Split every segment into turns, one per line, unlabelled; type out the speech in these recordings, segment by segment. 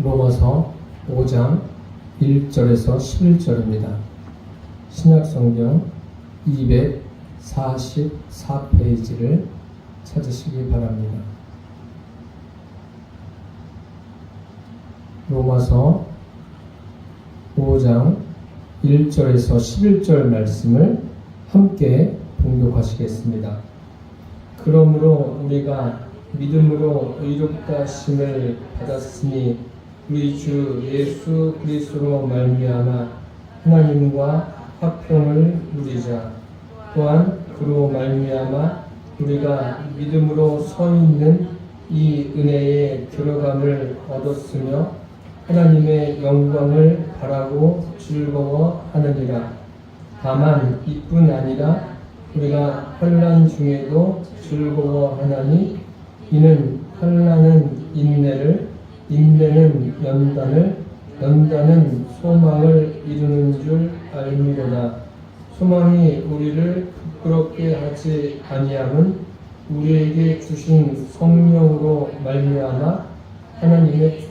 로마서 5장 1절에서 11절입니다. 신약성경 244페이지를 찾으시기 바랍니다. 로마서 5장 1절에서 11절 말씀을 함께 봉독하시겠습니다. 그러므로 우리가 믿음으로 의롭다 하심을 받았으니 우리 주 예수 그리스도로 말미암아 하나님과 화평을 누리자. 또한 그로 말미암아 우리가 믿음으로 서 있는 이 은혜에 들어감을 얻었으며 하나님의 영광을 바라고 즐거워하느니라. 다만 이뿐 아니라 우리가 환난 중에도 즐거워하나니 이는 환난은 인내를, 인내는 연단을, 연단은 소망을 이루는 줄 알미로다. 소망이 우리를 부끄럽게 하지 아니함은 우리에게 주신 성령으로 말미암아 하나님의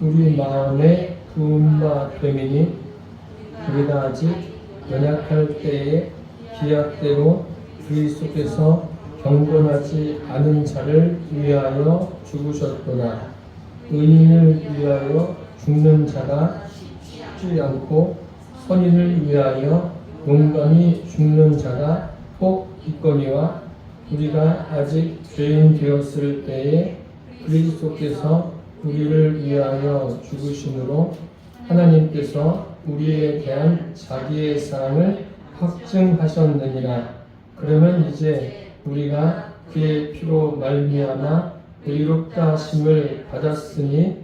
우리 마음에 부음바 됨이니 우리가 아직 연약할 때에 기약대로 그리스도께서 경건하지 않은 자를 위하여 죽으셨도다. 의인을 위하여 죽는 자가 쉽지 않고 선인을 위하여 용감히 죽는 자가 꼭 있거니와 우리가 아직 죄인 되었을 때에 그리스도께서 우리를 위하여 죽으심으로 하나님께서 우리에 대한 자기의 사랑을 확증하셨느니라. 그러면 이제 우리가 그의 피로 말미암아 의롭다 하심을 받았으니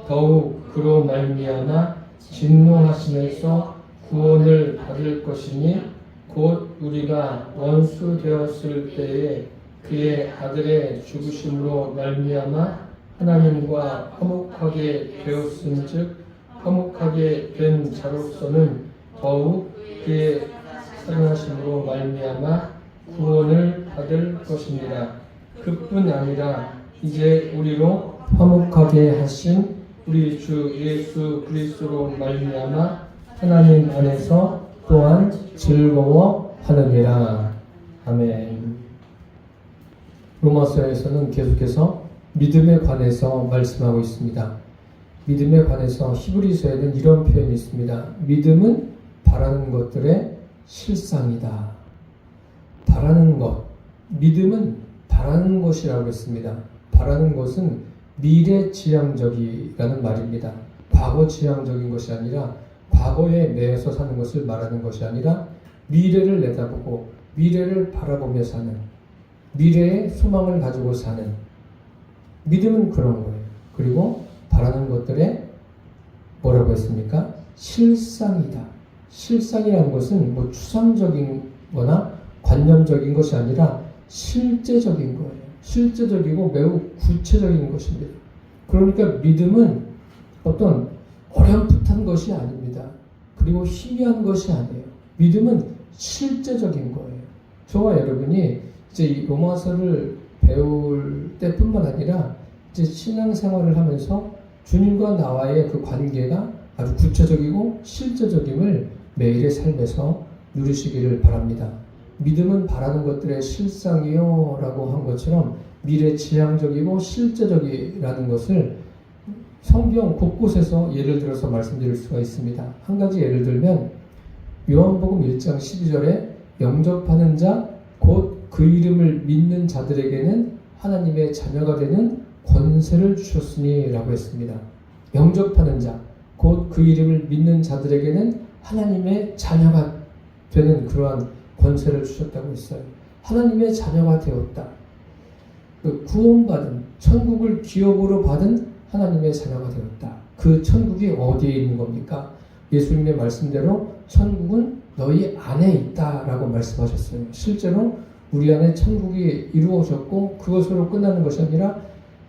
더욱 그로 말미암아 진노하심에서 구원을 받을 것이니 곧 우리가 원수 되었을 때에 그의 아들의 죽으심으로 말미암아 하나님과 화목하게 되었음즉 화목하게 된 자로서는 더욱 그의 사랑하심으로 말미암아 구원을 받을 것입니다. 그뿐 아니라 이제 우리로 화목하게 하신 우리 주 예수 그리스도로 말미암아 하나님 안에서 또한 즐거워하느니라. 아멘. 로마서에서는 계속해서 믿음에 관해서 말씀하고 있습니다. 믿음에 관해서 히브리서에는 이런 표현이 있습니다. 믿음은 바라는 것들의 실상이다. 바라는 것, 믿음은 바라는 것이라고 했습니다. 바라는 것은 미래지향적이라는 말입니다. 과거지향적인 것이 아니라 과거에 매여서 사는 것을 말하는 것이 아니라 미래를 내다보고 미래를 바라보며 사는, 미래의 소망을 가지고 사는 믿음은 그런 거예요. 그리고 바라는 것들의 뭐라고 했습니까? 실상이다. 실상이라는 것은 뭐 추상적인 거나 관념적인 것이 아니라 실제적인 거예요. 실제적이고 매우 구체적인 것입니다. 그러니까 믿음은 어떤 어렴풋한 것이 아닙니다. 그리고 희미한 것이 아니에요. 믿음은 실제적인 거예요. 저와 여러분이 이제 이 로마서를 배울 때뿐만 아니라 이제 신앙생활을 하면서 주님과 나와의 그 관계가 아주 구체적이고 실제적임을 매일의 삶에서 누리시기를 바랍니다. 믿음은 바라는 것들의 실상이요 라고 한 것처럼 미래지향적이고 실제적이라는 것을 성경 곳곳에서 예를 들어서 말씀드릴 수가 있습니다. 한 가지 예를 들면 요한복음 1장 12절에 영접하는 자 곧 그 이름을 믿는 자들에게는 하나님의 자녀가 되는 권세를 주셨으니 라고 했습니다. 영접하는 자 곧 그 이름을 믿는 자들에게는 하나님의 자녀가 되는 그러한 권세를 주셨다고 했어요. 하나님의 자녀가 되었다. 그 구원받은 천국을 기업으로 받은 하나님의 자녀가 되었다. 그 천국이 어디에 있는 겁니까? 예수님의 말씀대로 천국은 너희 안에 있다라고 말씀하셨어요. 실제로 우리 안에 천국이 이루어졌고 그것으로 끝나는 것이 아니라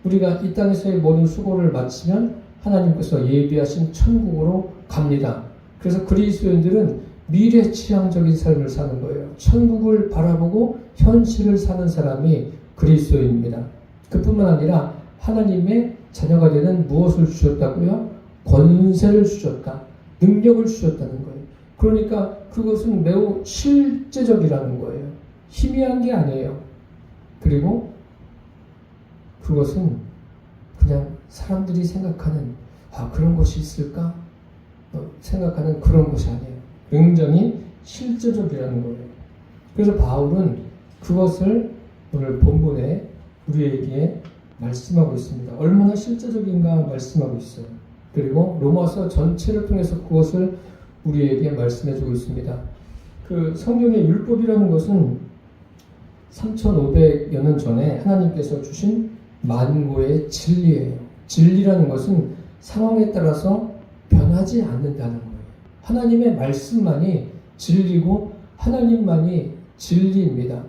우리가 이 땅에서의 모든 수고를 마치면 하나님께서 예비하신 천국으로 갑니다. 그래서 그리스도인들은 미래지향적인 삶을 사는 거예요. 천국을 바라보고 현실을 사는 사람이 그리스도인입니다. 그뿐만 아니라 하나님의 자녀가 되는 무엇을 주셨다고요? 권세를 주셨다. 능력을 주셨다는 거예요. 그러니까 그것은 매우 실제적이라는 거예요. 희미한 게 아니에요. 그리고 그것은 그냥 사람들이 생각하는 그런 것이 있을까? 생각하는 그런 것이 아니에요. 굉장히 실제적이라는 거예요. 그래서 바울은 그것을 오늘 본문에 우리에게 말씀하고 있습니다. 얼마나 실제적인가 말씀하고 있어요. 그리고 로마서 전체를 통해서 그것을 우리에게 말씀해주고 있습니다. 그 성경의 율법이라는 것은 3500여 년 전에 하나님께서 주신 만고의 진리예요. 진리라는 것은 상황에 따라서 변하지 않는다는 거예요. 하나님의 말씀만이 진리고 하나님만이 진리입니다.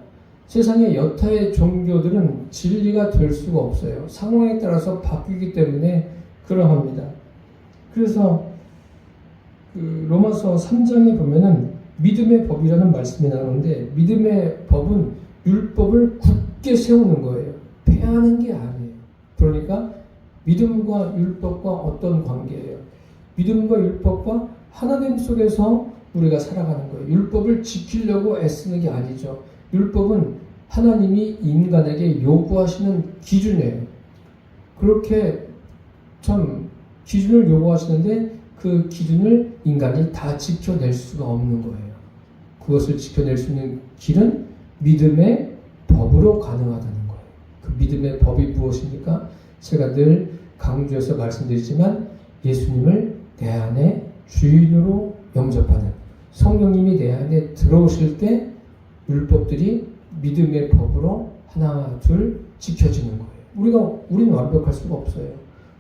세상의 여타의 종교들은 진리가 될 수가 없어요. 상황에 따라서 바뀌기 때문에 그러합니다. 그래서 로마서 3장에 보면은 믿음의 법이라는 말씀이 나오는데 믿음의 법은 율법을 굳게 세우는 거예요. 폐하는 게 아니에요. 그러니까 믿음과 율법과 어떤 관계예요? 믿음과 율법과 하나님 속에서 우리가 살아가는 거예요. 율법을 지키려고 애쓰는 게 아니죠. 율법은 하나님이 인간에게 요구하시는 기준이에요. 그렇게 참 기준을 요구하시는데 그 기준을 인간이 다 지켜낼 수가 없는 거예요. 그것을 지켜낼 수 있는 길은 믿음의 법으로 가능하다는 거예요. 그 믿음의 법이 무엇입니까? 제가 늘 강조해서 말씀드리지만 예수님을 내 안에 주인으로 영접하는 성령님이 내 안에 들어오실 때 율법들이 믿음의 법으로 하나 둘 지켜지는 거예요. 우리는 완벽할 수가 없어요.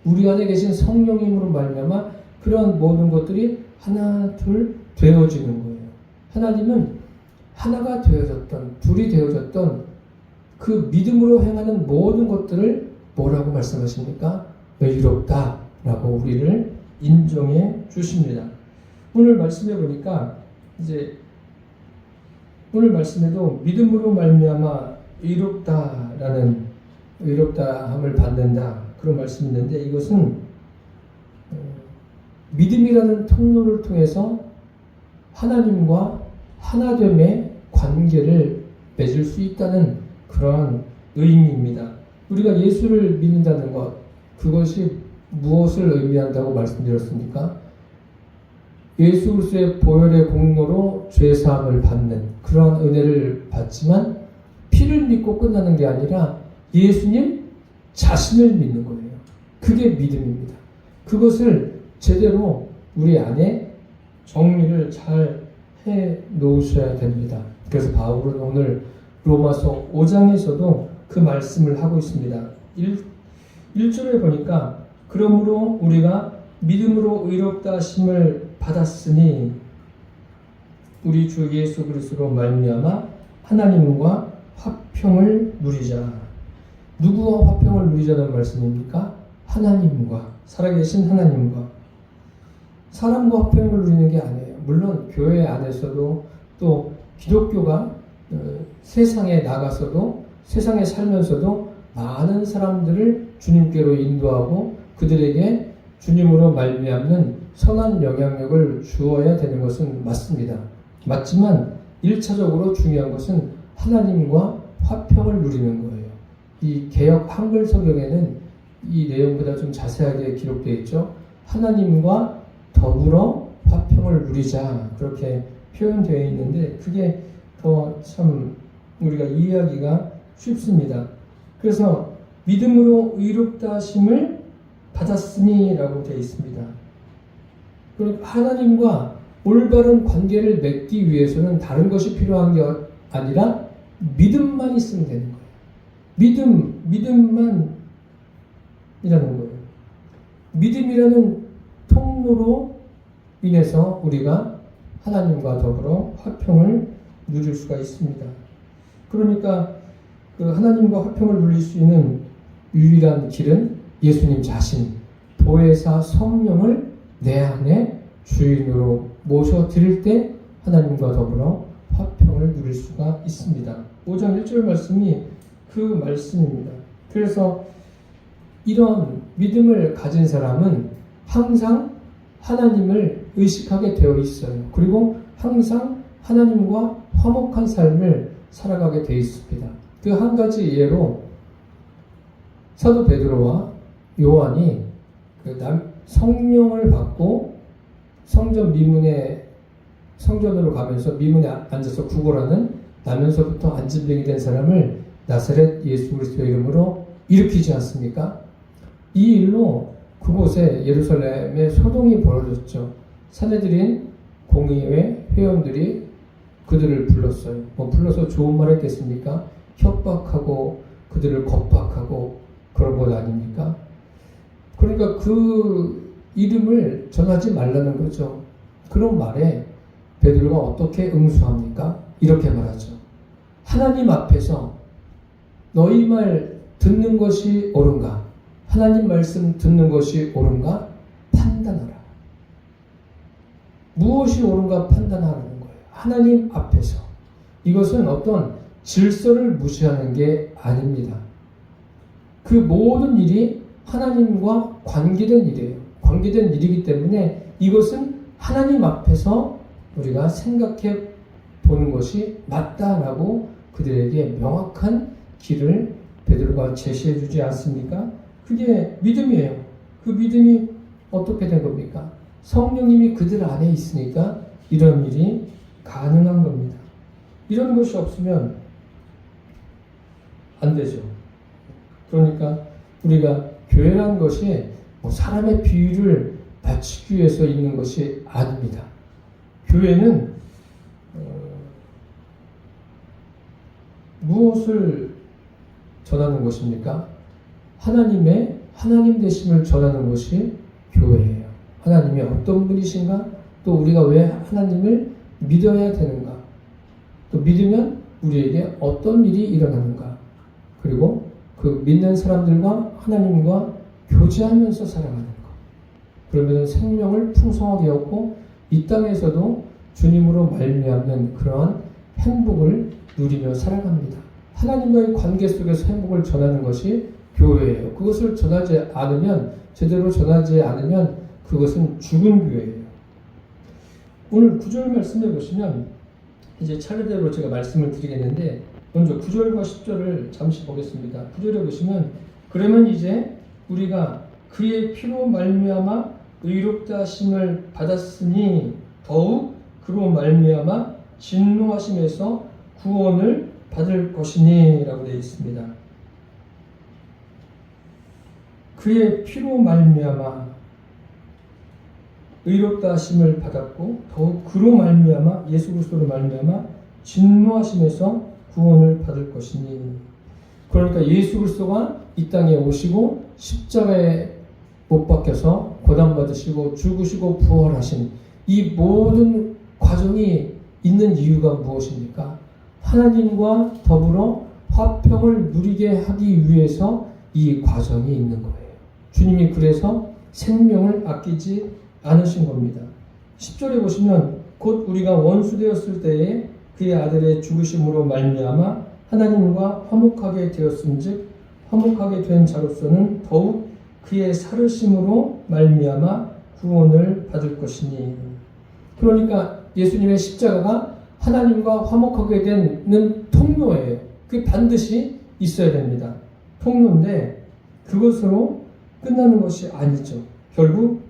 우리 안에 계신 성령님으로 말미암아 그런 모든 것들이 하나 둘 되어지는 거예요. 하나님은 하나가 되어졌던 둘이 되어졌던 그 믿음으로 행하는 모든 것들을 뭐라고 말씀하십니까? 의롭다라고 우리를 인정해 주십니다. 오늘 말씀해 보니까 이제 오늘 말씀에도 믿음으로 말미암아 의롭다함을 받는다 그런 말씀이 있는데 이것은 믿음이라는 통로를 통해서 하나님과 하나됨의 관계를 맺을 수 있다는 그러한 의미입니다. 우리가 예수를 믿는다는 것 그것이 무엇을 의미한다고 말씀드렸습니까? 예수 그리스도의 보혈의 공로로 죄사함을 받는 그러한 은혜를 받지만 피를 믿고 끝나는 게 아니라 예수님 자신을 믿는 거예요. 그게 믿음입니다. 그것을 제대로 우리 안에 정리를 잘 해 놓으셔야 됩니다. 그래서 바울은 오늘 로마서 5장에서도 그 말씀을 하고 있습니다. 1절에 보니까 그러므로 우리가 믿음으로 의롭다 하심을 받았으니 우리 주 예수 그리스도로 말미암아 하나님과 화평을 누리자. 누구와 화평을 누리자는 말씀입니까? 하나님과 살아계신 하나님과 사람과 화평을 누리는 게 아니에요. 물론 교회 안에서도 또 기독교가 세상에 나가서도 세상에 살면서도 많은 사람들을 주님께로 인도하고 그들에게 주님으로 말미암는 선한 영향력을 주어야 되는 것은 맞습니다. 맞지만 1차적으로 중요한 것은 하나님과 화평을 누리는 거예요. 이 개역 한글 성경에는 이 내용보다 좀 자세하게 기록되어 있죠. 하나님과 더불어 화평을 누리자 그렇게 표현되어 있는데 그게 더 참 우리가 이해하기가 쉽습니다. 그래서 믿음으로 의롭다 하심을 받았으니 라고 되어 있습니다. 그러니까 하나님과 올바른 관계를 맺기 위해서는 다른 것이 필요한 게 아니라 믿음만 있으면 되는 거예요. 믿음만이라는 거예요. 믿음이라는 통로로 인해서 우리가 하나님과 더불어 화평을 누릴 수가 있습니다. 그러니까 그 하나님과 화평을 누릴 수 있는 유일한 길은 예수님 자신, 보혜사 성령을 내 안에 주인으로 모셔드릴 때 하나님과 더불어 화평을 누릴 수가 있습니다. 5장 1절 말씀이 그 말씀입니다. 그래서 이런 믿음을 가진 사람은 항상 하나님을 의식하게 되어 있어요. 그리고 항상 하나님과 화목한 삶을 살아가게 되어 있습니다. 그 한 가지 예로 사도 베드로와 요한이 성령을 받고 성전으로 가면서 미문에 앉아서 구걸하는 나면서부터 안진병이 된 사람을 나사렛 예수 그리스도의 이름으로 일으키지 않습니까? 이 일로 그곳에 예루살렘에 소동이 벌어졌죠. 산헤드린 공의회 회원들이 그들을 불렀어요. 불러서 좋은 말 했겠습니까? 협박하고 그들을 겁박하고 그런 것 아닙니까? 그러니까 그 이름을 전하지 말라는 거죠. 그런 말에 베드로가 어떻게 응수합니까? 이렇게 말하죠. 하나님 앞에서 너희 말 듣는 것이 옳은가? 하나님 말씀 듣는 것이 옳은가? 판단하라. 무엇이 옳은가 판단하라는 거예요. 하나님 앞에서. 이것은 어떤 질서를 무시하는 게 아닙니다. 그 모든 일이 하나님과 관계된 일이에요. 관계된 일이기 때문에 이것은 하나님 앞에서 우리가 생각해 보는 것이 맞다라고 그들에게 명확한 길을 베드로가 제시해 주지 않습니까? 그게 믿음이에요. 그 믿음이 어떻게 된 겁니까? 성령님이 그들 안에 있으니까 이런 일이 가능한 겁니다. 이런 것이 없으면 안 되죠. 그러니까 우리가 교회라는 것이 사람의 비유를 맞추기 위해서 있는 것이 아닙니다. 교회는 무엇을 전하는 것입니까? 하나님 되심을 전하는 것이 교회예요. 하나님이 어떤 분이신가? 또 우리가 왜 하나님을 믿어야 되는가? 또 믿으면 우리에게 어떤 일이 일어나는가? 그리고 그 믿는 사람들과 하나님과 교제하면서 살아가는 것. 그러면 생명을 풍성하게 얻고 이 땅에서도 주님으로 말미암는 그러한 행복을 누리며 살아갑니다. 하나님과의 관계 속에서 행복을 전하는 것이 교회예요. 그것을 제대로 전하지 않으면 그것은 죽은 교회예요. 오늘 9절 말씀해 보시면 이제 차례대로 제가 말씀을 드리겠는데 먼저 9절과 10절을 잠시 보겠습니다. 9절에 보시면 그러면 이제 우리가 그의 피로 말미암아 의롭다 하심을 받았으니 더욱 그로 말미암아 진노하심에서 구원을 받을 것이니 라고 되어 있습니다. 그의 피로 말미암아 의롭다 하심을 받았고 더욱 그로 말미암아 예수 그리스도로 말미암아 진노하심에서 구원을 받을 것이니. 그러니까 예수 그리스도가 이 땅에 오시고 십자가에 못 박혀서 고난받으시고 죽으시고 부활하신 이 모든 과정이 있는 이유가 무엇입니까? 하나님과 더불어 화평을 누리게 하기 위해서 이 과정이 있는 거예요. 주님이 그래서 생명을 아끼지 않으신 겁니다. 10절에 보시면 곧 우리가 원수되었을 때에 그의 아들의 죽으심으로 말미암아 하나님과 화목하게 되었음즉 화목하게 된 자로서는 더욱 그의 살으심으로 말미암아 구원을 받을 것이니. 그러니까 예수님의 십자가가 하나님과 화목하게 되는 통로예요. 그게 반드시 있어야 됩니다. 통로인데 그것으로 끝나는 것이 아니죠. 결국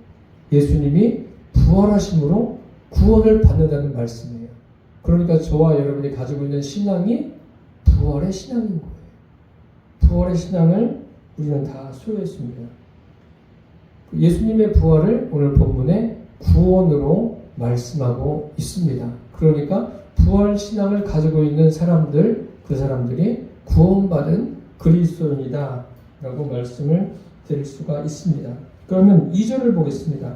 예수님이 부활하심으로 구원을 받는다는 말씀이에요. 그러니까 저와 여러분이 가지고 있는 신앙이 부활의 신앙인 거예요. 부활의 신앙을 우리는 다 소유했습니다. 예수님의 부활을 오늘 본문에 구원으로 말씀하고 있습니다. 그러니까 부활 신앙을 가지고 있는 사람들, 그 사람들이 구원받은 그리스도인이다 라고 말씀을 드릴 수가 있습니다. 그러면 2절을 보겠습니다.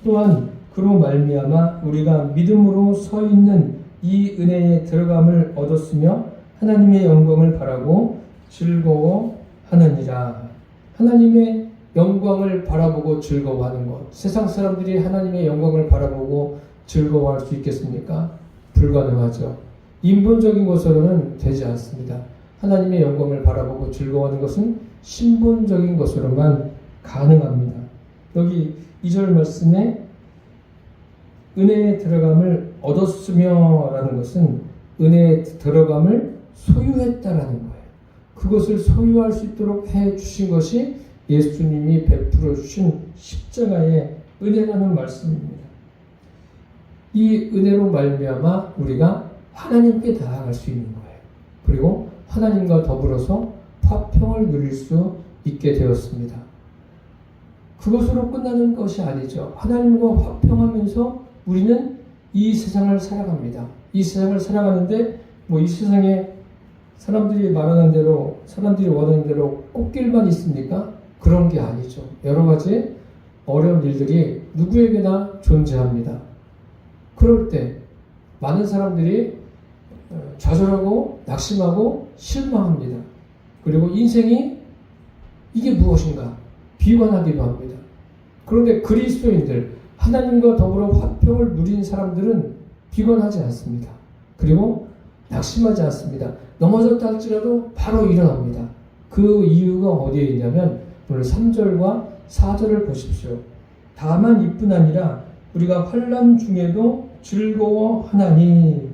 또한 그로 말미암아 우리가 믿음으로 서 있는 이 은혜에 들어감을 얻었으며 하나님의 영광을 바라고 즐거워하느니라. 하나님의 영광을 바라보고 즐거워하는 것. 세상 사람들이 하나님의 영광을 바라보고 즐거워할 수 있겠습니까? 불가능하죠. 인본적인 것으로는 되지 않습니다. 하나님의 영광을 바라보고 즐거워하는 것은 신본적인 것으로만 가능합니다. 여기 2절 말씀에 은혜에 들어감을 얻었으며 라는 것은 은혜에 들어감을 소유했다라는 거예요. 그것을 소유할 수 있도록 해 주신 것이 예수님이 베풀어 주신 십자가의 은혜라는 말씀입니다. 이 은혜로 말미암아 우리가 하나님께 나아갈 수 있는 거예요. 그리고 하나님과 더불어서 화평을 누릴 수 있게 되었습니다. 그것으로 끝나는 것이 아니죠. 하나님과 화평하면서 우리는 이 세상을 살아갑니다. 이 세상을 살아가는데 이 세상에 사람들이 말하는 대로, 사람들이 원하는 대로 꽃길만 있습니까? 그런 게 아니죠. 여러 가지 어려운 일들이 누구에게나 존재합니다. 그럴 때 많은 사람들이 좌절하고 낙심하고 실망합니다. 그리고 인생이 이게 무엇인가 비관하기도 합니다. 그런데 그리스도인들, 하나님과 더불어 화평을 누린 사람들은 비관하지 않습니다. 그리고 낙심하지 않습니다. 넘어졌다 할지라도 바로 일어납니다. 그 이유가 어디에 있냐면 오늘 3절과 4절을 보십시오. 다만 이뿐 아니라 우리가 환난 중에도 즐거워하나니.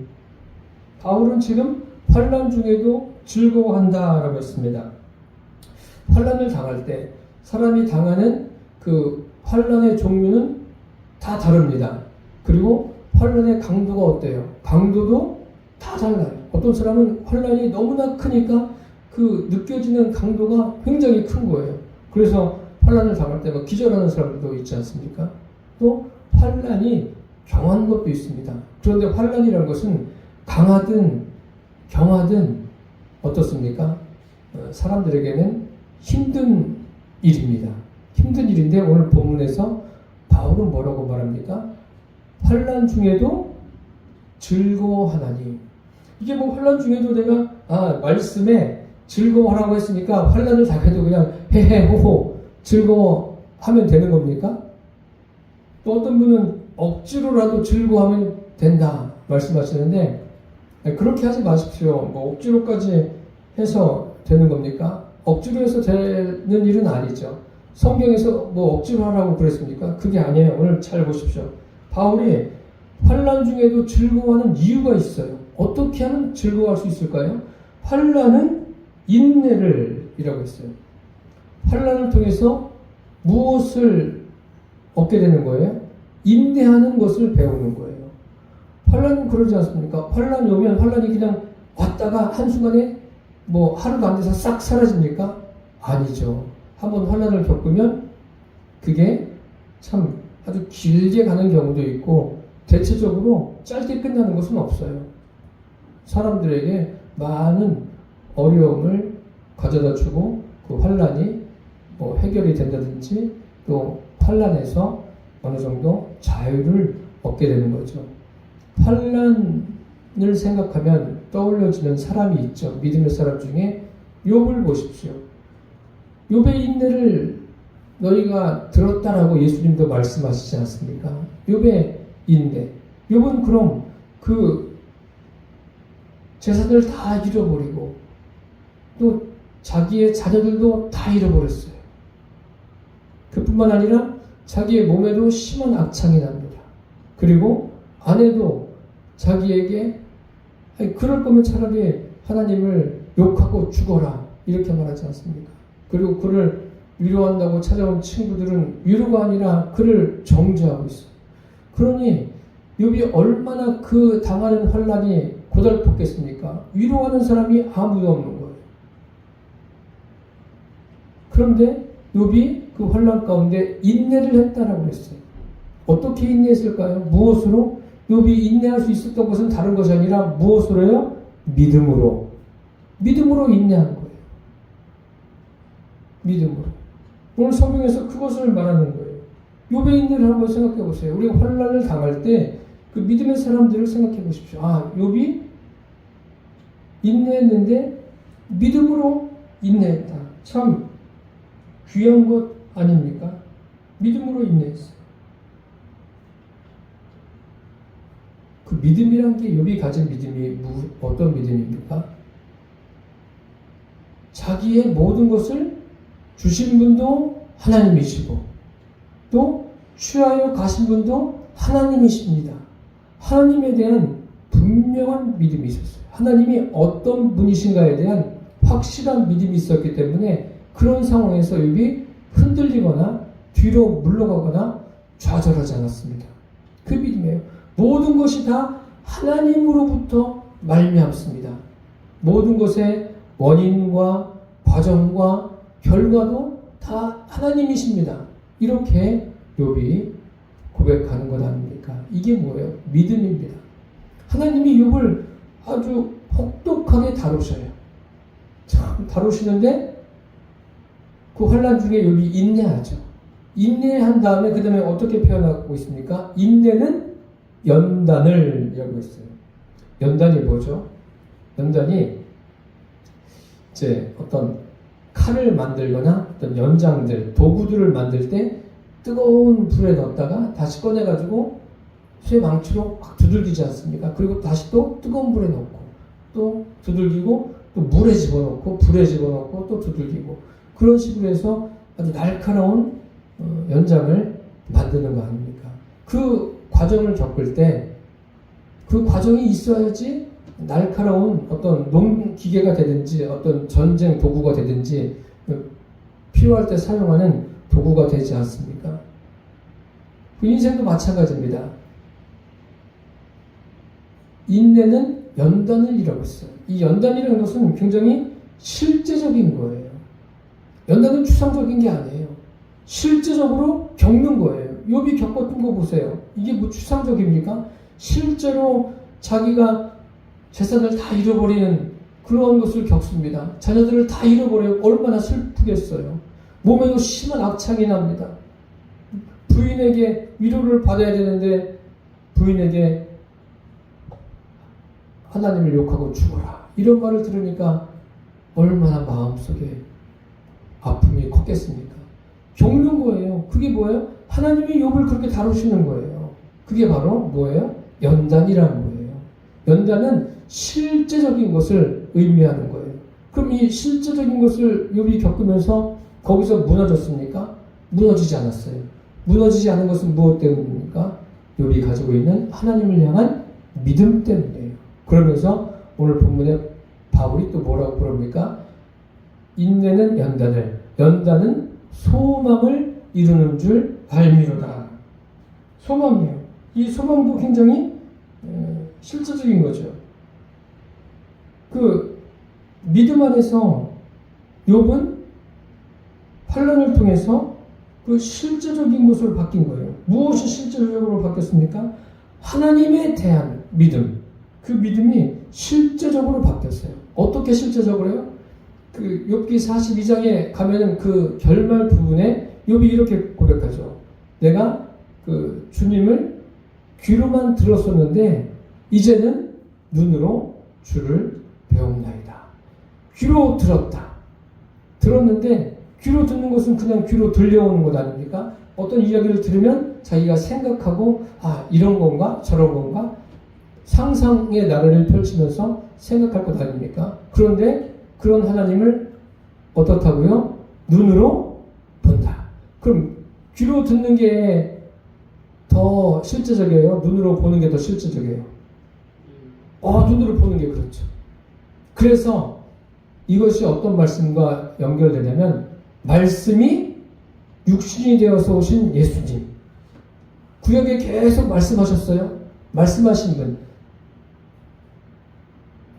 바울은 지금 환난 중에도 즐거워한다라고 했습니다. 환난을 당할 때 사람이 당하는 그 환난의 종류는 다 다릅니다. 그리고 환난의 강도가 어때요? 강도도 다 달라요. 어떤 사람은 환난이 너무나 크니까 그 느껴지는 강도가 굉장히 큰 거예요. 그래서 환난을 당할 때 막 기절하는 사람들도 있지 않습니까? 또 환난이 경한 것도 있습니다. 그런데 환난이라는 것은 강하든 경하든 어떻습니까? 사람들에게는 힘든 일입니다. 힘든 일인데 오늘 본문에서 바울은 뭐라고 말합니까? 환난 중에도 즐거워하나니. 이게 환난 중에도 내가 말씀에 즐거워하라고 했으니까 환난을 당해도 그냥 헤헤호호 즐거워하면 되는 겁니까? 또 어떤 분은 억지로라도 즐거워하면 된다 말씀하시는데 그렇게 하지 마십시오. 억지로까지 해서 되는 겁니까? 억지로 해서 되는 일은 아니죠. 성경에서 억지로 하라고 그랬습니까? 그게 아니에요. 오늘 잘 보십시오. 바울이 환난 중에도 즐거워하는 이유가 있어요. 어떻게 하면 즐거워할 수 있을까요? 환난은 인내를 이라고 했어요. 환난을 통해서 무엇을 얻게 되는 거예요? 인내하는 것을 배우는 거예요. 환난은 그러지 않습니까? 환난이 오면 환난이 그냥 왔다가 한순간에 하루도 안 돼서 싹 사라집니까? 아니죠. 한번 환난을 겪으면 그게 참 아주 길게 가는 경우도 있고 대체적으로 짧게 끝나는 것은 없어요. 사람들에게 많은 어려움을 가져다 주고 그 환난이 해결이 된다든지 또 환난에서 어느 정도 자유를 얻게 되는 거죠. 환난을 생각하면 떠올려지는 사람이 있죠. 믿음의 사람 중에 욥을 보십시오. 욥의 인내를 너희가 들었다라고 예수님도 말씀하시지 않습니까? 욥의 인내. 욥은 그럼 그 재산을 다 잃어버리고 또 자기의 자녀들도 다 잃어버렸어요. 그뿐만 아니라 자기의 몸에도 심한 악창이 납니다. 그리고 아내도 자기에게 그럴 거면 차라리 하나님을 욕하고 죽어라 이렇게 말하지 않습니까? 그리고 그를 위로한다고 찾아온 친구들은 위로가 아니라 그를 정죄하고 있어요. 그러니 욥이 얼마나 그 당하는 환난이 고달팠겠습니까? 위로하는 사람이 아무도 없는 거예요. 그런데 욥이 그 환난 가운데 인내를 했다라고 했어요. 어떻게 인내했을까요? 무엇으로? 욥이 인내할 수 있었던 것은 다른 것이 아니라 무엇으로요? 믿음으로. 믿음으로 인내한 거예요. 믿음으로. 오늘 성경에서 그것을 말하는 거예요. 욥의 인내를 한번 생각해 보세요. 우리가 환난을 당할 때 그 믿음의 사람들을 생각해 보십시오. 욥이 인내했는데 믿음으로 인내했다. 참 귀한 것 아닙니까? 믿음으로 인내했어요. 그 믿음이란 게 욥이 가진 믿음이 어떤 믿음입니까? 자기의 모든 것을 주신 분도 하나님이시고 또 취하여 가신 분도 하나님이십니다. 하나님에 대한 분명한 믿음이 있었어요. 하나님이 어떤 분이신가에 대한 확실한 믿음이 있었기 때문에 그런 상황에서 욥이 흔들리거나 뒤로 물러가거나 좌절하지 않았습니다. 그 믿음이에요. 모든 것이 다 하나님으로부터 말미암습니다. 모든 것의 원인과 과정과 결과도 다 하나님이십니다. 이렇게 욥이 고백하는 것 아닙니까? 이게 뭐예요? 믿음입니다. 하나님이 욥을 아주 혹독하게 다루셔요. 참 다루시는데 그 환난 중에 욥이 인내하죠. 인내한 다음에 그 다음에 어떻게 표현하고 있습니까? 인내는 연단을 이라고 했어요. 연단이 뭐죠? 연단이 이제 어떤 칼을 만들거나 어떤 연장들, 도구들을 만들 때 뜨거운 불에 넣었다가 다시 꺼내가지고 쇠 망치로 막 두들기지 않습니까? 그리고 다시 또 뜨거운 불에 넣고 또 두들기고 또 물에 집어넣고 불에 집어넣고 또 두들기고 그런 식으로 해서 아주 날카로운 연장을 만드는 거 아닙니까? 그 과정을 겪을 때 그 과정이 있어야지 날카로운 어떤 농기계가 되든지 어떤 전쟁 도구가 되든지 필요할 때 사용하는 도구가 되지 않습니까? 그 인생도 마찬가지입니다. 인내는 연단을 이라고 했어요. 이 연단이라는 것은 굉장히 실제적인 거예요. 연단은 추상적인 게 아니에요. 실제적으로 겪는 거예요. 욥이 겪었던 거 보세요. 이게 뭐 추상적입니까? 실제로 자기가 재산을 다 잃어버리는 그런 것을 겪습니다. 자녀들을 다 잃어버려요. 얼마나 슬프겠어요. 몸에도 심한 악창이 납니다. 부인에게 위로를 받아야 되는데 부인에게 하나님을 욕하고 죽어라. 이런 말을 들으니까 얼마나 마음속에 아픔이 컸겠습니까? 겪는 거예요. 그게 뭐예요? 하나님이 욥을 그렇게 다루시는 거예요. 그게 바로 뭐예요? 연단이라는 거예요. 연단은 실제적인 것을 의미하는 거예요. 그럼 이 실제적인 것을 욥이 겪으면서 거기서 무너졌습니까? 무너지지 않았어요. 무너지지 않은 것은 무엇 때문입니까? 욥이 가지고 있는 하나님을 향한 믿음 때문이에요. 그러면서 오늘 본문에 바울이 또 뭐라고 부릅니까? 인내는 연단을, 연단은 소망을 이루는 줄 알미로다. 소망이에요. 이 소망도 굉장히 실제적인 거죠. 그 믿음 안에서 욥은 환난을 통해서 그 실제적인 것으로 바뀐 거예요. 무엇이 실제적으로 바뀌었습니까? 하나님에 대한 믿음. 그 믿음이 실제적으로 바뀌었어요. 어떻게 실제적으로요? 그 욥기 42장에 가면은 그 결말 부분에 욥이 이렇게 고백하죠. 내가 그 주님을 귀로만 들었었는데 이제는 눈으로 주를 배움나이다. 귀로 들었다. 들었는데 귀로 듣는 것은 그냥 귀로 들려오는 것 아닙니까? 어떤 이야기를 들으면 자기가 생각하고 아 이런 건가 저런 건가 상상의 나래를 펼치면서 생각할 것 아닙니까? 그런데 그런 하나님을 어떻다고요? 눈으로 본다. 그럼 귀로 듣는 게 더 실제적이에요? 눈으로 보는 게 더 실제적이에요? 눈으로 보는 게 그렇죠. 그래서 이것이 어떤 말씀과 연결되냐면 말씀이 육신이 되어서 오신 예수님. 구약에 계속 말씀하셨어요. 말씀하신 분.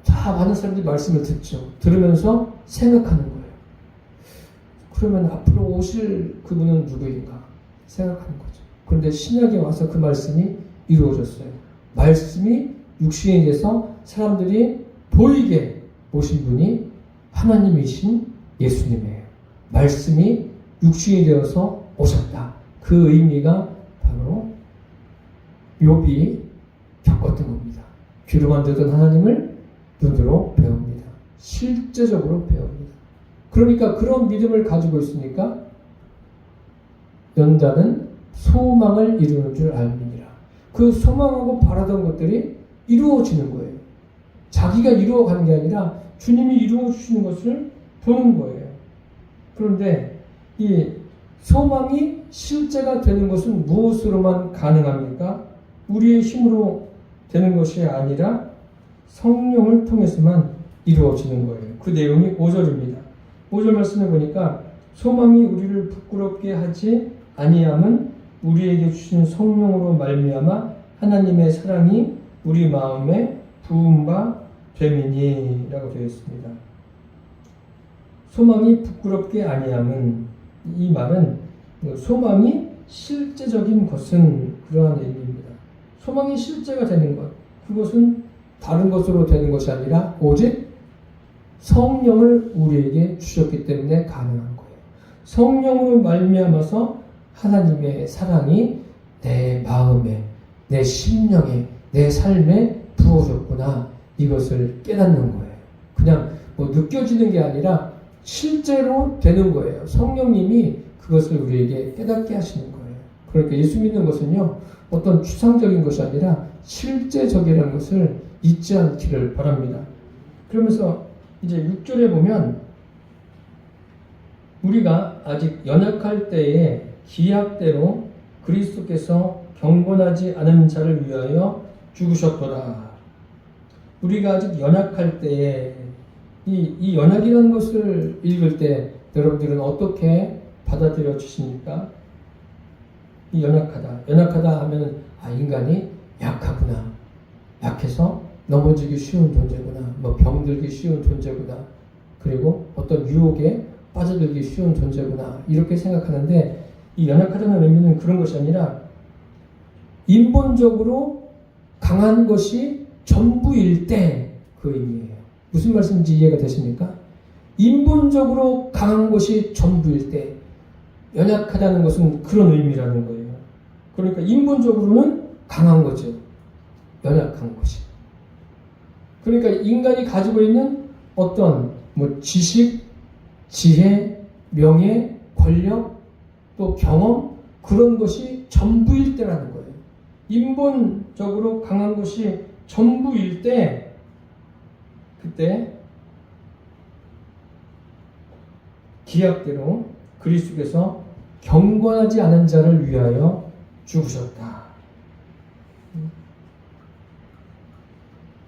다 많은 사람들이 말씀을 듣죠. 들으면서 생각하는 거예요. 그러면 앞으로 오실 그분은 누구인가 생각하는 거죠. 그런데 신약에 와서 그 말씀이 이루어졌어요. 말씀이 육신이 돼서 사람들이 보이게 오신 분이 하나님이신 예수님이에요. 말씀이 육신이 되어서 오셨다. 그 의미가 바로 욥이 겪었던 겁니다. 귀로만 듣던 하나님을 눈으로 배웁니다. 실제적으로 배웁니다. 그러니까 그런 믿음을 가지고 있으니까 연단은 소망을 이루는 줄 알미니라. 그 소망하고 바라던 것들이 이루어지는 거예요. 자기가 이루어가는 게 아니라 주님이 이루어 주시는 것을 보는 거예요. 그런데 이 소망이 실제가 되는 것은 무엇으로만 가능합니까? 우리의 힘으로 되는 것이 아니라 성령을 통해서만 이루어지는 거예요. 그 내용이 5절입니다. 5절 말씀을 보니까 소망이 우리를 부끄럽게 하지 아니함은 우리에게 주신 성령으로 말미암아 하나님의 사랑이 우리 마음에 부은 바 됨이니 라고 되어 있습니다. 소망이 부끄럽게 아니함은, 이 말은 소망이 실제적인 것은 그러한 의미입니다. 소망이 실제가 되는 것, 그것은 다른 것으로 되는 것이 아니라 오직 성령을 우리에게 주셨기 때문에 가능한 거예요. 성령으로 말미암아서 하나님의 사랑이 내 마음에, 내 심령에, 내 삶에 부어졌구나, 이것을 깨닫는 거예요. 그냥 느껴지는 게 아니라 실제로 되는 거예요. 성령님이 그것을 우리에게 깨닫게 하시는 거예요. 그러니까 예수 믿는 것은요, 어떤 추상적인 것이 아니라 실제적이라는 것을 잊지 않기를 바랍니다. 그러면서 이제 6절에 보면 우리가 아직 연약할 때에 기약대로 그리스도께서 경건하지 않은 자를 위하여 죽으셨도다. 우리가 아직 연약할 때에, 이 연약이라는 것을 읽을 때 여러분들은 어떻게 받아들여 주십니까? 이 연약하다 하면 인간이 약하구나, 약해서 넘어지기 쉬운 존재구나, 병들기 쉬운 존재구나, 그리고 어떤 유혹에 빠져들기 쉬운 존재구나, 이렇게 생각하는데, 이 연약하다는 의미는 그런 것이 아니라 인본적으로 강한 것이 전부일 때 그 의미예요. 무슨 말씀인지 이해가 되십니까? 인본적으로 강한 것이 전부일 때, 연약하다는 것은 그런 의미라는 거예요. 그러니까 인본적으로는 강한 거죠. 연약한 것이. 그러니까 인간이 가지고 있는 어떤 지식, 지혜, 명예, 권력, 또 경험, 그런 것이 전부일 때라는 거예요. 인본적으로 강한 것이 전부일 때, 그때 기약대로 그리스도께서 경건하지 않은 자를 위하여 죽으셨다.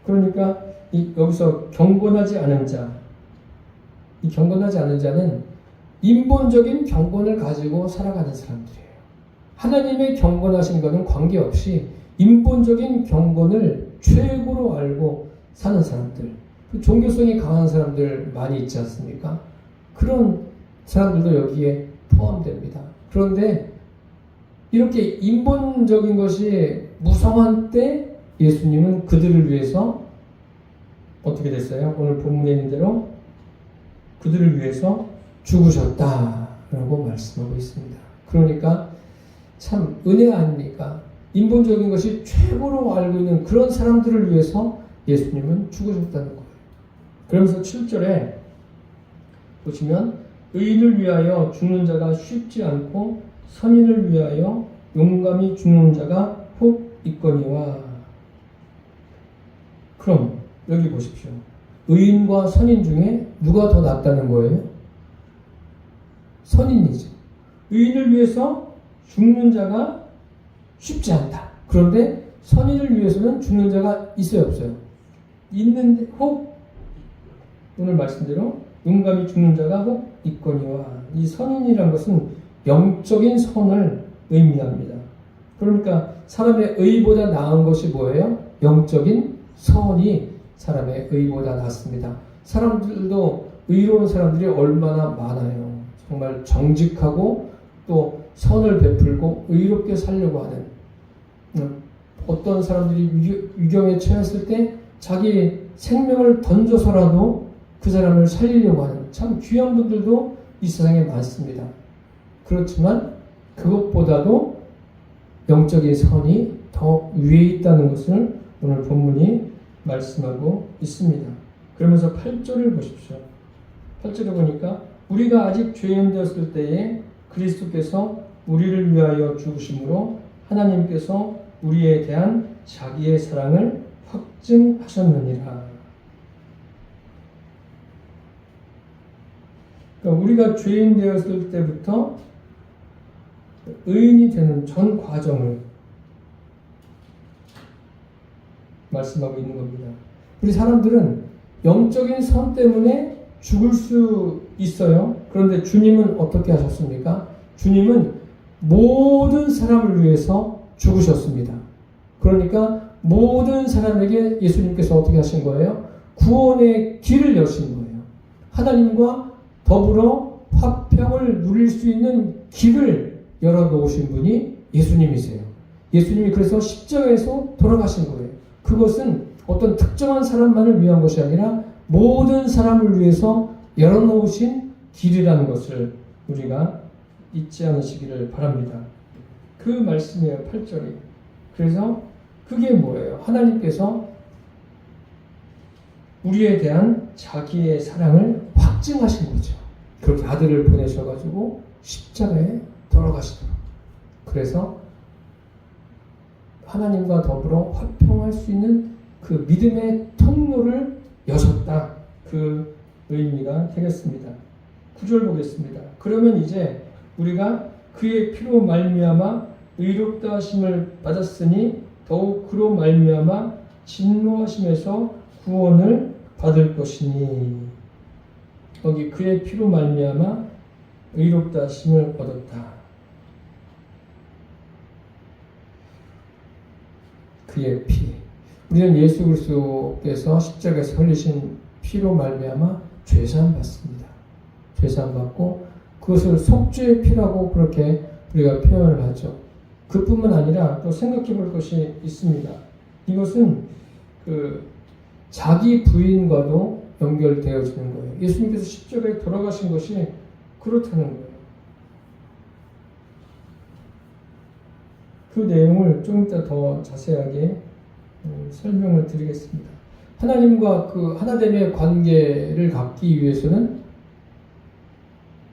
그러니까 여기서 경건하지 않은 자, 이 경건하지 않은 자는 인본적인 경건을 가지고 살아가는 사람들이에요. 하나님의 경건하신 것은 관계없이 인본적인 경건을 최고로 알고 사는 사람들, 종교성이 강한 사람들 많이 있지 않습니까? 그런 사람들도 여기에 포함됩니다. 그런데 이렇게 인본적인 것이 무성한 때 예수님은 그들을 위해서 어떻게 됐어요? 오늘 본문에 있는 대로 그들을 위해서 죽으셨다라고 말씀하고 있습니다. 그러니까 참 은혜 아닙니까? 인본적인 것이 최고로 알고 있는 그런 사람들을 위해서 예수님은 죽으셨다는 거예요. 그러면서 7절에 보시면 의인을 위하여 죽는 자가 쉽지 않고 선인을 위하여 용감히 죽는 자가 혹 있거니와. 그럼 여기 보십시오. 의인과 선인 중에 누가 더 낫다는 거예요? 선인이죠. 의인을 위해서 죽는 자가 쉽지 않다. 그런데 선인을 위해서는 죽는 자가 있어요, 없어요? 있는데 혹, 오늘 말씀대로 용감히 죽는 자가 혹 있거니와. 이 선인이란 것은 영적인 선을 의미합니다. 그러니까 사람의 의보다 나은 것이 뭐예요? 영적인 선이 사람의 의보다 낫습니다. 사람들도 의로운 사람들이 얼마나 많아요. 정말 정직하고 또 선을 베풀고 의롭게 살려고 하는, 어떤 사람들이 위경에 처했을 때 자기 생명을 던져서라도 그 사람을 살리려고 하는 참 귀한 분들도 이 세상에 많습니다. 그렇지만 그것보다도 영적인 선이 더 위에 있다는 것을 오늘 본문이 말씀하고 있습니다. 그러면서 8절을 보십시오. 8절에 보니까 우리가 아직 죄인 되었을 때에 그리스도께서 우리를 위하여 죽으심으로 하나님께서 우리에 대한 자기의 사랑을 확증하셨느니라. 그러니까 우리가 죄인 되었을 때부터 의인이 되는 전 과정을 말씀하고 있는 겁니다. 우리 사람들은 영적인 선 때문에 죽을 수 있어요. 그런데 주님은 어떻게 하셨습니까? 주님은 모든 사람을 위해서 죽으셨습니다. 그러니까 모든 사람에게 예수님께서 어떻게 하신 거예요? 구원의 길을 여신 거예요. 하나님과 더불어 화평을 누릴 수 있는 길을 열어놓으신 분이 예수님이세요. 예수님이 그래서 십자가에서 돌아가신 거예요. 그것은 어떤 특정한 사람만을 위한 것이 아니라 모든 사람을 위해서 열어놓으신 길이라는 것을 우리가 잊지 않으시기를 바랍니다. 그 말씀이에요. 8절이. 그래서 그게 뭐예요? 하나님께서 우리에 대한 자기의 사랑을 확증하신 거죠. 그렇게 아들을 보내셔가지고 십자가에 돌아가시도록. 그래서 하나님과 더불어 화평할 수 있는 그 믿음의 통로를 여셨다. 그 의미가 되겠습니다. 9절 보겠습니다. 그러면 이제 우리가 그의 피로 말미암아 의롭다 하심을 받았으니 더욱 그로 말미암아 진노하심에서 구원을 받을 것이니. 거기 그의 피로 말미암아 의롭다 하심을 얻었다. 그의 피. 우리는 예수 그리스도께서 십자가에서 흘리신 피로 말미암아 죄사함 받습니다. 죄사함 받고 그것을 속죄의 피라고 그렇게 우리가 표현을 하죠. 그뿐만 아니라 또 생각해 볼 것이 있습니다. 이것은 자기 부인과도 연결되어지는 거예요. 예수님께서 십자가에 돌아가신 것이 그렇다는 거예요. 그 내용을 좀 이따 더 자세하게 설명을 드리겠습니다. 하나님과 그 하나됨의 관계를 갖기 위해서는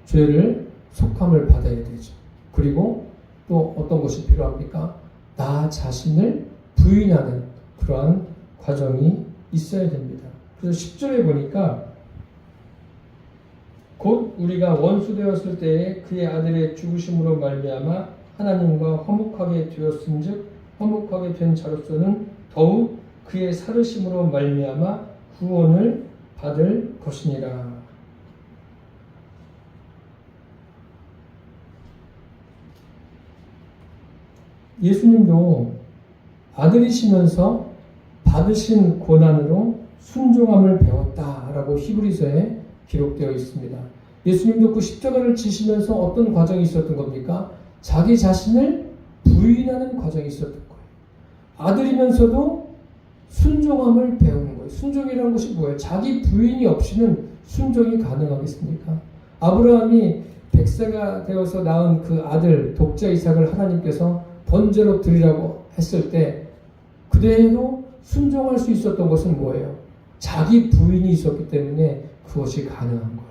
죄를 속함을 받아야 되죠. 그리고 또 어떤 것이 필요합니까? 나 자신을 부인하는 그러한 과정이 있어야 됩니다. 그래서 10절에 보니까 곧 우리가 원수 되었을 때에 그의 아들의 죽으심으로 말미암아 하나님과 화목하게 되었은즉 화목하게 된 자로서는 더욱 그의 살으심으로 말미암아 구원을 받을 것이니라. 예수님도 아들이시면서 받으신 고난으로 순종함을 배웠다라고 히브리서에 기록되어 있습니다. 예수님도 그 십자가를 지시면서 어떤 과정이 있었던 겁니까? 자기 자신을 부인하는 과정이 있었던 거예요. 아들이면서도 순종함을 배우는 거예요. 순종이라는 것이 뭐예요? 자기 부인이 없이는 순종이 가능하겠습니까? 아브라함이 100세가 되어서 낳은 그 아들 독자 이삭을 하나님께서 번제로 드리라고 했을 때 그대로 순종할 수 있었던 것은 뭐예요? 자기 부인이 있었기 때문에 그것이 가능한 거예요.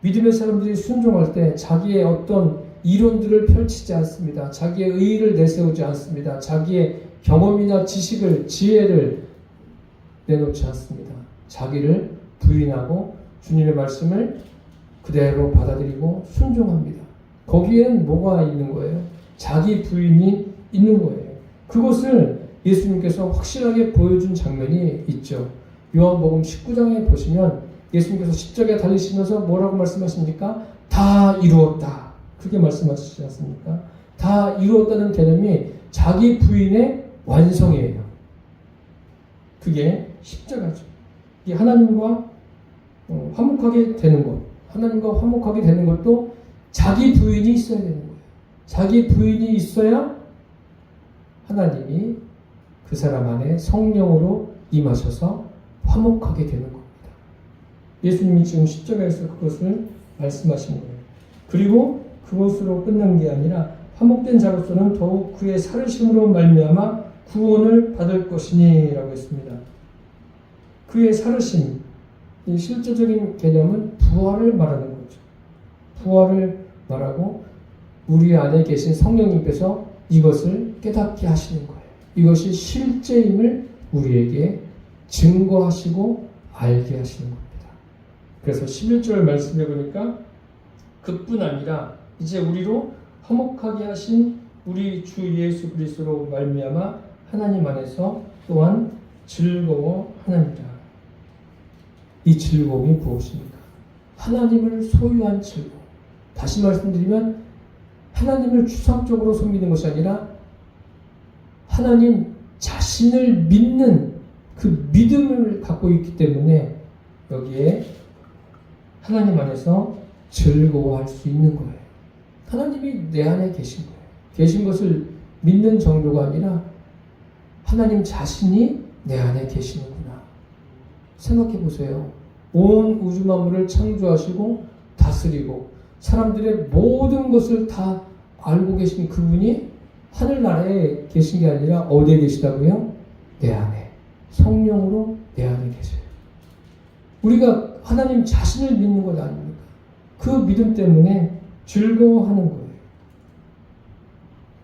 믿음의 사람들이 순종할 때 자기의 어떤 이론들을 펼치지 않습니다. 자기의 의의를 내세우지 않습니다. 자기의 경험이나 지식을, 지혜를 내놓지 않습니다. 자기를 부인하고 주님의 말씀을 그대로 받아들이고 순종합니다. 거기에는 뭐가 있는 거예요? 자기 부인이 있는 거예요. 그것을 예수님께서 확실하게 보여준 장면이 있죠. 요한복음 19장에 보시면 예수님께서 십자가에 달리시면서 뭐라고 말씀하십니까? 다 이루었다. 그렇게 말씀하시지 않습니까? 다 이루었다는 개념이 자기 부인의 완성이에요. 그게 십자가죠. 이 하나님과 화목하게 되는 것. 하나님과 화목하게 되는 것도 자기 부인이 있어야 되는 거예요. 자기 부인이 있어야 하나님이 그 사람 안에 성령으로 임하셔서 화목하게 되는 겁니다. 예수님이 지금 십자가에서 그것을 말씀하신 거예요. 그리고 그것으로 끝난 게 아니라 화목된 자로서는 더욱 그의 살으심으로 말미암아 구원을 받을 것이니 라고 했습니다. 그의 살으심, 이 실제적인 개념은 부활을 말하는 거죠. 부활을 말하고 우리 안에 계신 성령님께서 이것을 깨닫게 하시는 거예요. 이것이 실제임을 우리에게 증거하시고 알게 하시는 겁니다. 그래서 11절 말씀해 보니까 그뿐 아니라 이제 우리로 화목하게 하신 우리 주 예수 그리스도로 말미암아 하나님 안에서 또한 즐거워하느니라. 이 즐거움이 무엇입니까? 하나님을 소유한 즐거움. 다시 말씀드리면 하나님을 추상적으로 섬기는 것이 아니라 하나님 자신을 믿는 그 믿음을 갖고 있기 때문에 여기에 하나님 안에서 즐거워할 수 있는 거예요. 하나님이 내 안에 계신 거예요. 계신 것을 믿는 정도가 아니라 하나님 자신이 내 안에 계시는구나. 생각해 보세요. 온 우주 만물을 창조하시고 다스리고 사람들의 모든 것을 다 알고 계신 그분이 하늘나라에 계신 게 아니라 어디에 계시다고요? 내 안에. 성령으로 내 안에 계세요. 우리가 하나님 자신을 믿는 것 아닙니까? 그 믿음 때문에 즐거워하는 거예요.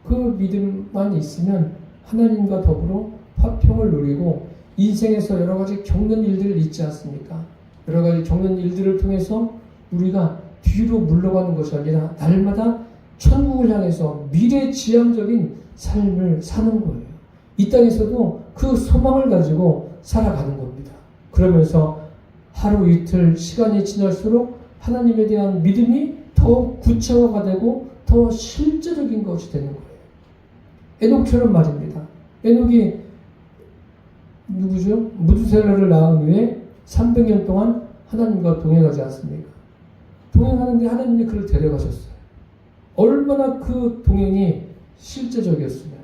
그 믿음만 있으면 하나님과 더불어 화평을 누리고 인생에서 여러 가지 겪는 일들을 있지 않습니까? 여러 가지 겪는 일들을 통해서 우리가 뒤로 물러가는 것이 아니라 날마다 천국을 향해서 미래지향적인 삶을 사는 거예요. 이 땅에서도 그 소망을 가지고 살아가는 겁니다. 그러면서 하루 이틀 시간이 지날수록 하나님에 대한 믿음이 더 구체화가 되고 더 실제적인 것이 되는 거예요. 에녹처럼 말입니다. 에녹이 누구죠? 무두셀라를 낳은 후에 300년 동안 하나님과 동행하지 않습니까? 동행하는데 하나님이 그를 데려가셨어요. 얼마나 그 동행이 실제적이었으면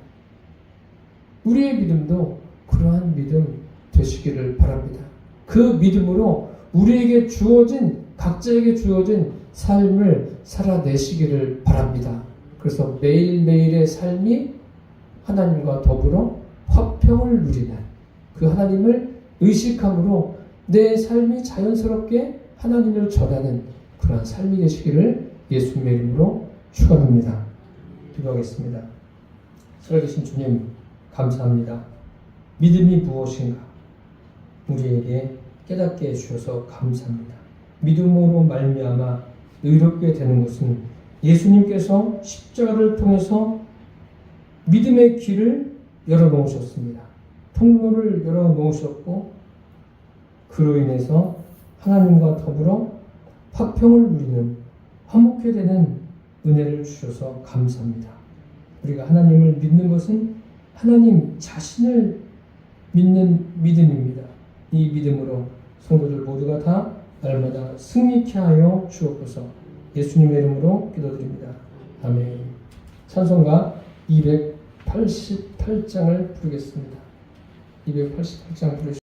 우리의 믿음도 그러한 믿음 되시기를 바랍니다. 그 믿음으로 우리에게 주어진 각자에게 주어진 삶을 살아내시기를 바랍니다. 그래서 매일매일의 삶이 하나님과 더불어 화평을 누리는 그 하나님을 의식함으로 내 삶이 자연스럽게 하나님을 전하는 그러한 삶이 되시기를 예수님의 이름으로 축원합니다. 기도하겠습니다. 살아계신 주님 감사합니다. 믿음이 무엇인가 우리에게 깨닫게 해주셔서 감사합니다. 믿음으로 말미암아 의롭게 되는 것은 예수님께서 십자가를 통해서 믿음의 길을 열어놓으셨습니다. 통로를 열어놓으셨고 그로 인해서 하나님과 더불어 화평을 누리는 화목해 되는 은혜를 주셔서 감사합니다. 우리가 하나님을 믿는 것은 하나님 자신을 믿는 믿음입니다. 이 믿음으로 성도들 모두가 다 날마다 승리케 하여 주옵소서. 예수님의 이름으로 기도드립니다. 아멘. 찬송가 288장을 부르겠습니다. 288장 부르시죠.